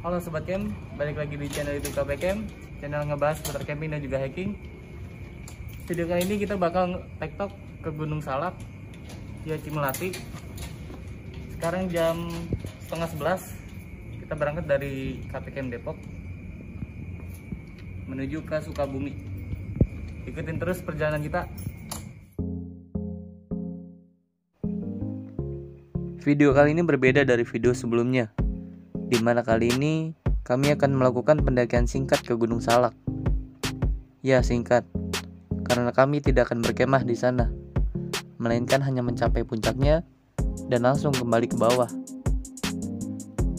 Halo Sobat Camp, balik lagi di channel YouTube KP Camp, channel ngebahas seputar camping dan juga hiking. Video kali ini kita bakal tektok ke Gunung Salak, via Cimelati. Sekarang jam setengah 11, kita berangkat dari KP Camp Depok menuju ke Sukabumi. Ikutin terus perjalanan kita. Video kali ini berbeda dari video sebelumnya, di mana kali ini kami akan melakukan pendakian singkat ke Gunung Salak. Ya, singkat, karena kami tidak akan berkemah di sana, melainkan hanya mencapai puncaknya dan langsung kembali ke bawah.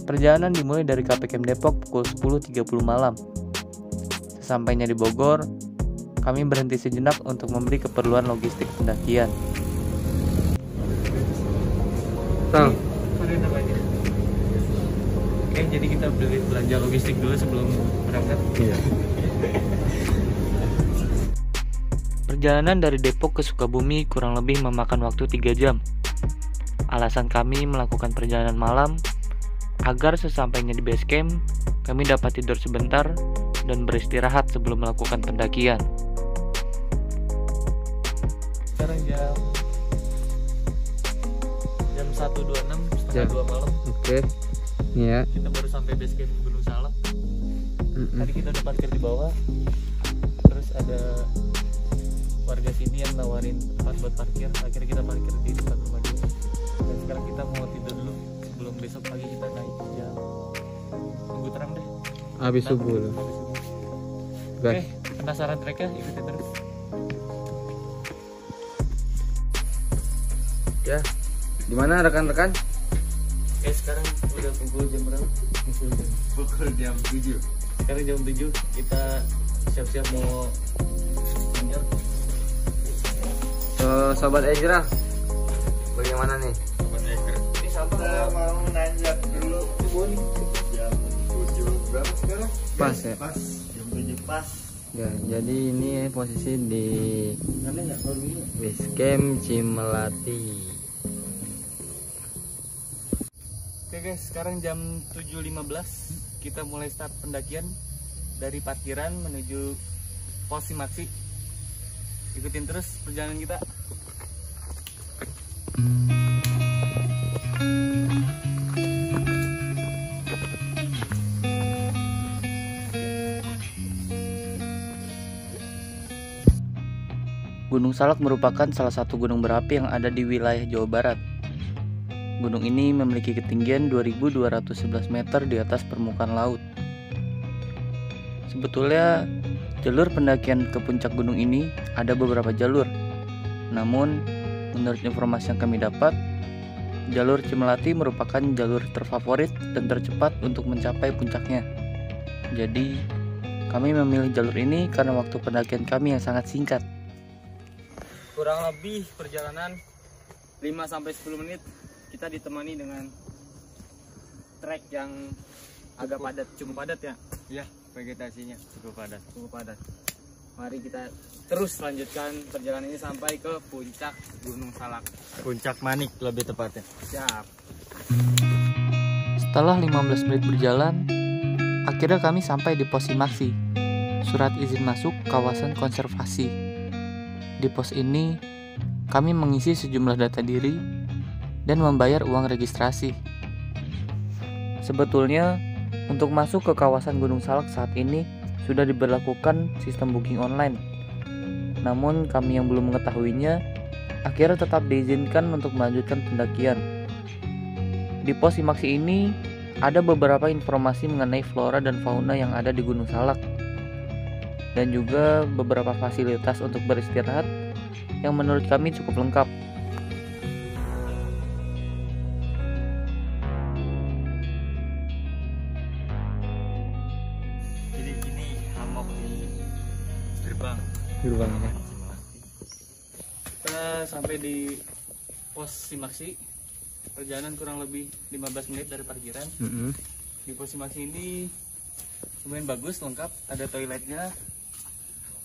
Perjalanan dimulai dari KP Camp Depok pukul 10.30 malam. Sesampainya di Bogor, kami berhenti sejenak untuk membeli keperluan logistik pendakian. Oke, jadi kita beli belanja logistik dulu sebelum berangkat. Iya. Perjalanan dari Depok ke Sukabumi kurang lebih memakan waktu 3 jam. Alasan kami melakukan perjalanan malam agar sesampainya di base camp, kami dapat tidur sebentar dan beristirahat sebelum melakukan pendakian. Sekarang jam 1.26, setengah 2 malam. Oke. Iya. Kita baru sampai base camp Gunung Salak. Tadi kita udah parkir di bawah. Terus ada warga sini yang nawarin tempat buat parkir. Akhirnya kita parkir di depan rumah dia. Dan sekarang kita mau tidur dulu sebelum besok pagi kita naik jam. Tunggu terang deh. Habis subuh loh. Oke, penasaran mereka? Ikutin terus. Ya. Gimana rekan-rekan? Sekarang udah pukul jam berapa? Pukul jam 7. Sekarang jam 7, kita siap-siap mau lanjut. Sobat Ezra, bagaimana nih? Sobat Ezra, ini sampai mau nanjak dulu kebun jam 7 berapa sekarang? Pas ya? Pas, jam 7 pas. Ya, jadi ini posisi di base camp Cimelati. Oke guys, sekarang jam 7.15, kita mulai start pendakian dari parkiran menuju pos Simaksi. Ikutin terus perjalanan kita. Gunung Salak merupakan salah satu gunung berapi yang ada di wilayah Jawa Barat. Gunung ini memiliki ketinggian 2.211 meter di atas permukaan laut. Sebetulnya jalur pendakian ke puncak gunung ini ada beberapa jalur. Namun, menurut informasi yang kami dapat, jalur Cimelati merupakan jalur terfavorit dan tercepat untuk mencapai puncaknya. Jadi, kami memilih jalur ini karena waktu pendakian kami yang sangat singkat. Kurang lebih perjalanan 5-10 menit. Kita ditemani dengan trek yang agak padat, cukup padat ya? Iya, vegetasinya cukup padat. Mari kita terus lanjutkan perjalanan ini sampai ke puncak Gunung Salak. Puncak Manik lebih tepatnya. Siap. Setelah 15 menit berjalan, akhirnya kami sampai di pos Simaksi, surat izin masuk kawasan konservasi. Di pos ini, kami mengisi sejumlah data diri dan membayar uang registrasi. Sebetulnya, untuk masuk ke kawasan Gunung Salak saat ini sudah diberlakukan sistem booking online. Namun kami yang belum mengetahuinya, akhirnya tetap diizinkan untuk melanjutkan pendakian. Di pos Simaksi ini, ada beberapa informasi mengenai flora dan fauna yang ada di Gunung Salak, dan juga beberapa fasilitas untuk beristirahat yang menurut kami cukup lengkap. Gerbangnya. Kita sampai di pos Simaksi. Perjalanan kurang lebih 15 menit dari parkiran. Di pos Simaksi ini lumayan bagus, lengkap. Ada toiletnya,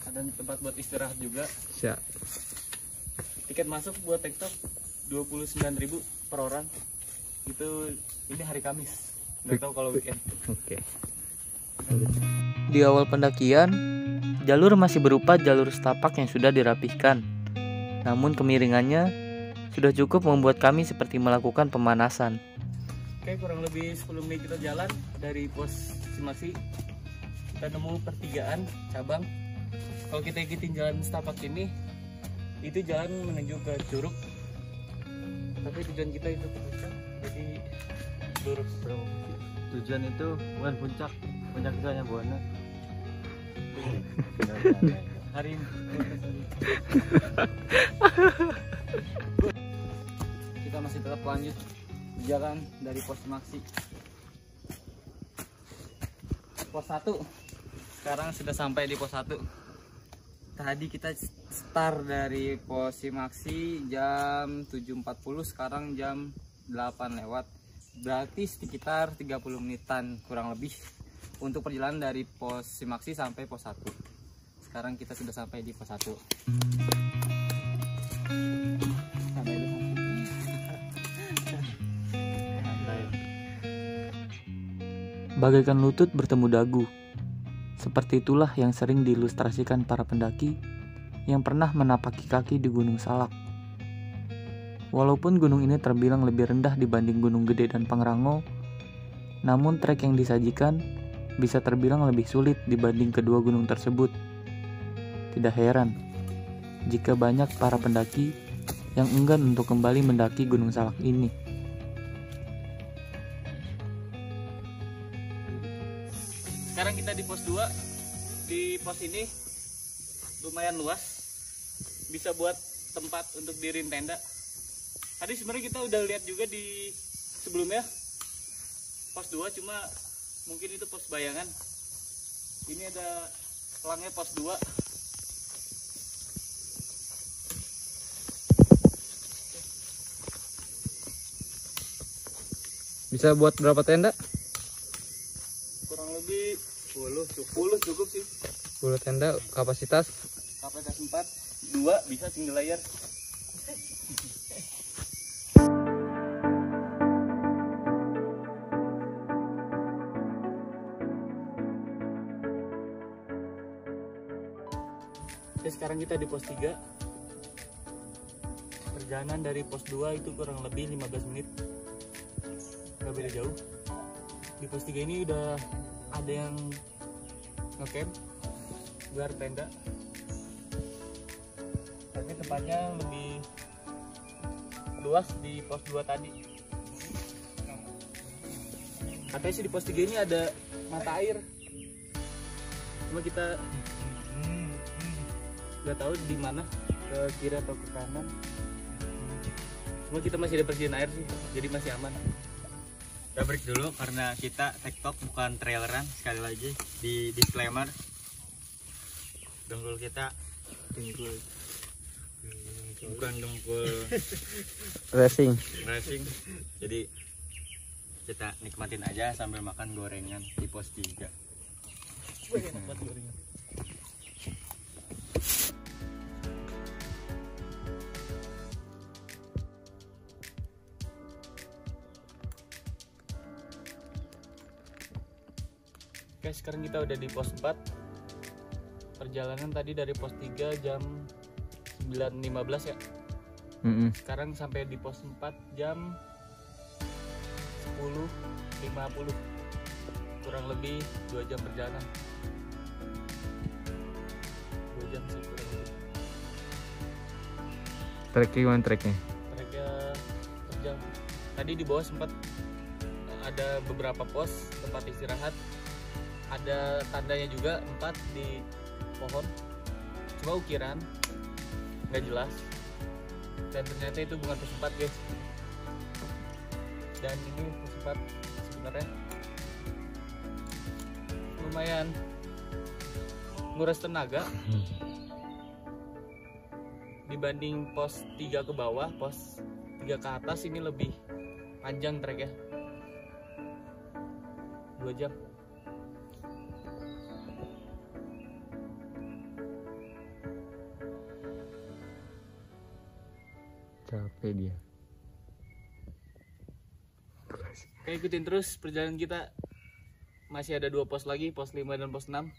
ada tempat buat istirahat juga. Siap. Tiket masuk buat tektok 29.000 per orang. Itu ini hari Kamis. Nggak tahu kalau weekend. Oke. Di awal pendakian, jalur masih berupa jalur setapak yang sudah dirapihkan. Namun kemiringannya sudah cukup membuat kami seperti melakukan pemanasan. Oke, kurang lebih 10 menit kita jalan dari pos Cimaksi. Kita nemu pertigaan cabang. Kalau kita ikutin jalan setapak ini, itu jalan menuju ke Curug. Tapi tujuan kita itu ke puncak. Jadi lurus berapa? Tujuan itu bukan puncak itu hanya Buana. Hari ini kita masih tetap lanjut jalan dari pos Cimaksi. Pos 1. Sekarang sudah sampai di pos 1. Tadi kita start dari pos Cimaksi jam 7.40, sekarang jam 8 lewat. Berarti sekitar 30 menitan kurang lebih untuk perjalanan dari pos Cimaksi sampai pos 1. Sekarang kita sudah sampai di pos 1. Sampai dulu. Bagaikan lutut bertemu dagu. Seperti itulah yang sering diilustrasikan para pendaki yang pernah menapaki kaki di Gunung Salak. Walaupun gunung ini terbilang lebih rendah dibanding Gunung Gede dan Pangrango, namun trek yang disajikan bisa terbilang lebih sulit dibanding kedua gunung tersebut. Tidak heran jika banyak para pendaki yang enggan untuk kembali mendaki Gunung Salak ini. Sekarang kita di pos 2. Di pos ini lumayan luas, bisa buat tempat untuk diriin tenda. Tadi sebenarnya kita udah lihat juga di sebelumnya pos 2, cuma mungkin itu pos bayangan. Ini ada pelangnya pos 2. Bisa buat berapa tenda? Kurang lebih 10 cukup sih. 10 tenda kapasitas 4, 2 bisa single layer. Oke, sekarang kita di pos 3. Perjalanan dari pos 2 itu kurang lebih 15 menit. Gak beda jauh. Di pos 3 ini udah ada yang ngecamp, gelar tenda. Tapi tempatnya lebih luas di pos 2 tadi. Katanya sih di pos 3 ini ada mata air. Cuma kita nggak tahu di mana, ke kiri atau ke kanan. Cuma kita masih ada persediaan air sih, jadi masih aman. Kita break dulu karena kita tektok bukan traileran. Sekali lagi di disclaimer, dengkul kita bukan dengkul racing. Jadi kita nikmatin aja sambil makan gorengan di pos 3. Oke, sekarang kita udah di pos 4. Perjalanan tadi dari pos 3 jam 9.15 ya. Sekarang sampai di pos 4 jam 10.50. Kurang lebih 2 jam perjalanan. 2 jam sih kurang lebih. Treknya gimana treknya? Treknya terjal. Tadi di bawah sempat ada beberapa pos tempat istirahat. Ada tandanya juga 4 di pohon, cuma ukiran nggak jelas, dan ternyata itu bukan pos 4 guys. Dan ini pos 4 sebenarnya lumayan nguras tenaga dibanding pos 3 ke bawah. Pos 3 ke atas ini lebih panjang treknya, 2 jam. Capek dia. Oke, ikutin terus perjalanan kita. Masih ada 2 pos lagi, pos 5 dan pos 6.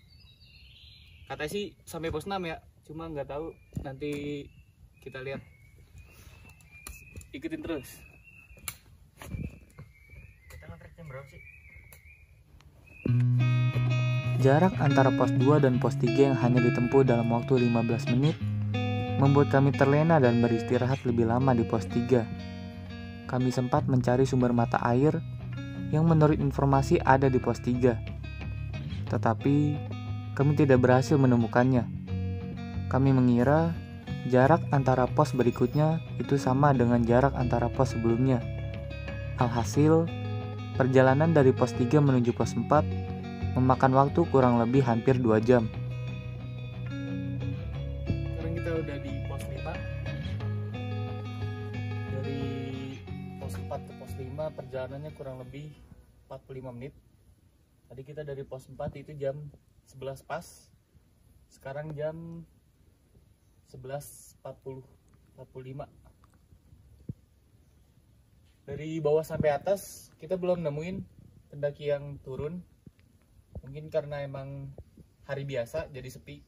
Katanya sih sampai pos 6 ya, cuma nggak tahu, nanti kita lihat. Ikutin terus. Kita nge-track jam berapa sih? Jarak antara pos 2 dan pos 3 yang hanya ditempuh dalam waktu 15 menit membuat kami terlena dan beristirahat lebih lama di pos 3. Kami sempat mencari sumber mata air yang menurut informasi ada di pos 3. Tetapi kami tidak berhasil menemukannya. Kami mengira jarak antara pos berikutnya itu sama dengan jarak antara pos sebelumnya. Alhasil, perjalanan dari pos 3 menuju pos 4 memakan waktu kurang lebih hampir 2 jam. Sekarang kita udah di pos 5. Dari pos 4 ke pos 5 perjalanannya kurang lebih 45 menit. Tadi kita dari pos 4 itu jam 11 pas. Sekarang jam 11.45. Dari bawah sampai atas kita belum nemuin pendaki yang turun. Mungkin karena emang hari biasa jadi sepi.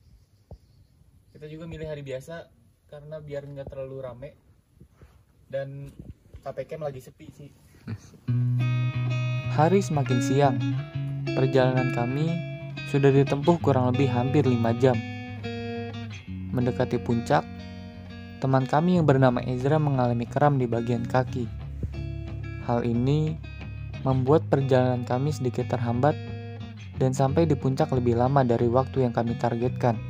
Kita juga milih hari biasa karena biar nggak terlalu rame. Dan KPK lagi sepi sih. Hari semakin siang. Perjalanan kami sudah ditempuh kurang lebih hampir 5 jam. Mendekati puncak, teman kami yang bernama Ezra mengalami kram di bagian kaki. Hal ini membuat perjalanan kami sedikit terhambat dan sampai di puncak lebih lama dari waktu yang kami targetkan.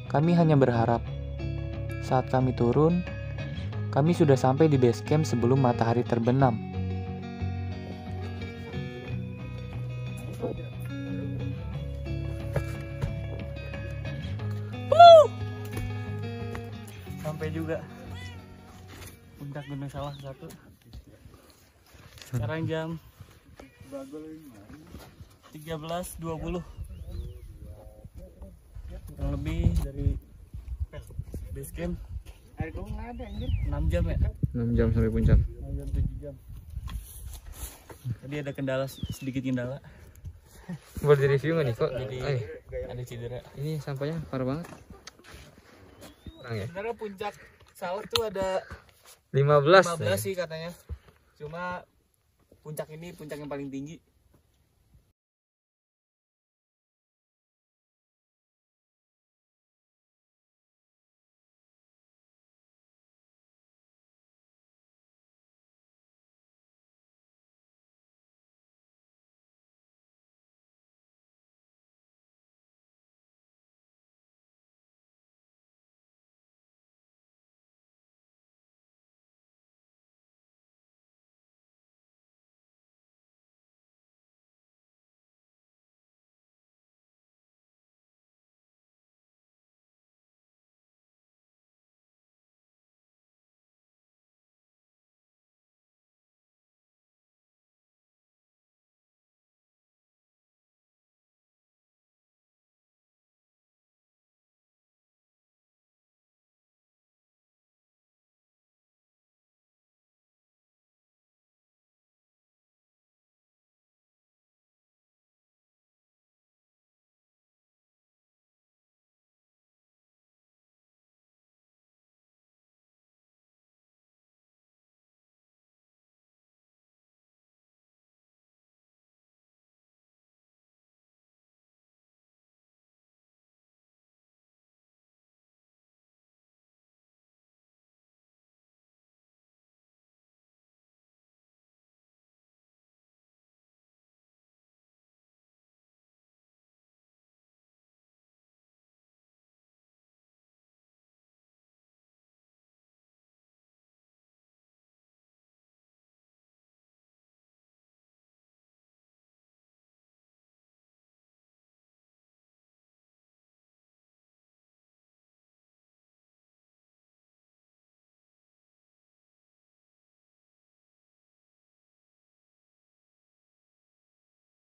Kami hanya berharap saat kami turun, kami sudah sampai di base camp sebelum matahari terbenam. Sampai juga puncak Gunung Salak 1. Sekarang jam 13.20. Kurang lebih dari base camp 6 jam ya? 6 jam sampai puncak. 6 jam, 7 jam. Tadi ada sedikit kendala. Boleh di review nggak nih kok? Jadi ada cedera. Ini sampahnya parah banget. Kurang ya? Sebenarnya puncak Salak tuh ada 15 15 sih katanya. Cuma puncak ini puncak yang paling tinggi.